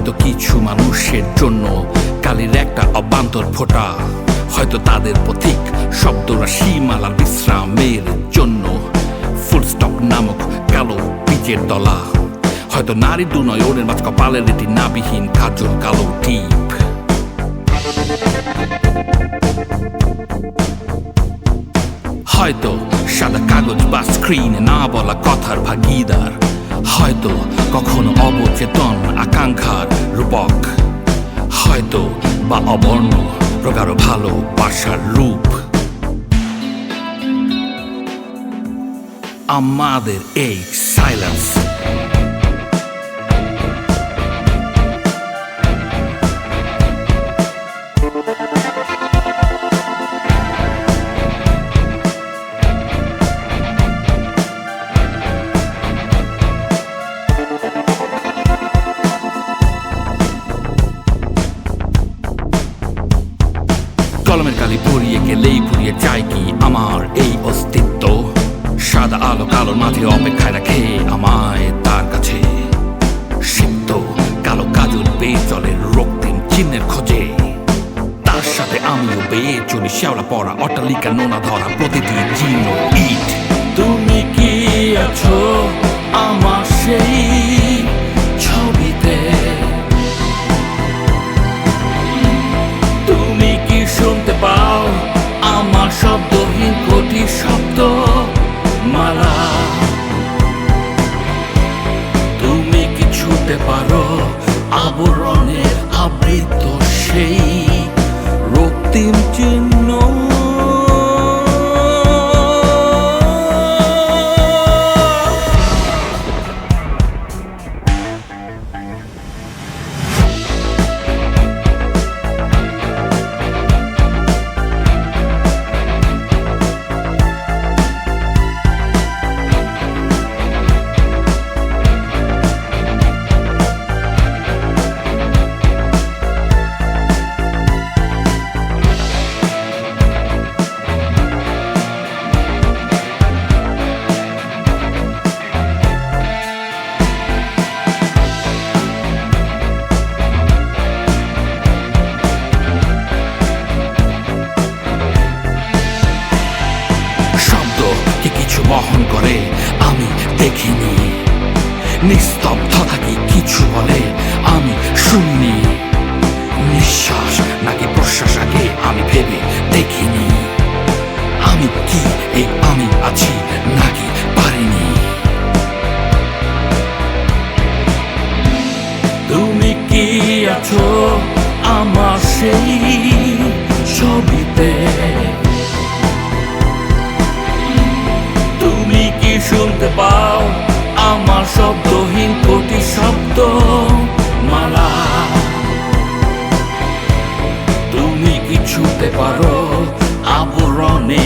হয়তো কিছু মানুষের জন্য কালির একটা অবান্তর ফোঁটা, হয়তো তাদের পথিক শব্দরা সীমালার বিশ্রামের জন্য ফুল স্টপ নামক কালো বীজের দলা, হয়তো নারী দু নয়নের মাঝ কপালের এটি নাবিহীন কাজল কালো টিপ। হয়তো সাদা কাগজ বা স্ক্রিনে না বলা কথার ভাগিদার, হয়তো কখনো অবচেতন আকাঙ্ক্ষার রূপক, হয়তো বা অবর্ণ প্রগাঢ় ভালোবাসার রূপ। আমাদের এই সাইলেন্স কলমের কালি পুড়িয়ে গেলেই পুড়িয়ে যায় কি আমার এই অস্তিত্ব? সাদা আলো কালোর মাঝে অপেক্ষায় রাখে আমায় তার কাছে, সিদ্ধ কালো কাজল বেয়ে চলে রক্তিম চিহ্নের খোঁজে। তার সাথে আমিও বেয়ে চলি শ্যাওলা পড়া অট্টালিকা নোনা ধরা প্রতিটি জীর্ণ ইট। তুমি কি আছো আমার সেই ছবিতে? তুমি কি শুনতে পাও আমার শব্দহীন কোটি শব্দ মালা? তুমি কি ছুঁতে পারো আবরণের আবৃত সেই রক্তিম চিহ্ন? বহন করে আমি দেখিনি, নিস্তব্ধ থাকি কিছু বলে আমি শুনিনি, নিঃশ্বাস নাকি প্রশ্বাস আগে আমি ভেবে দেখিনি, আমি কি এই আমি আছি নাকি পারিনি? তুমি কি আছো আমার সেই ছবিতে? শুনতে পাও আমার শব্দহীন কোটি শব্দ মালা? তুমি কি ছুঁতে পারো আবরণে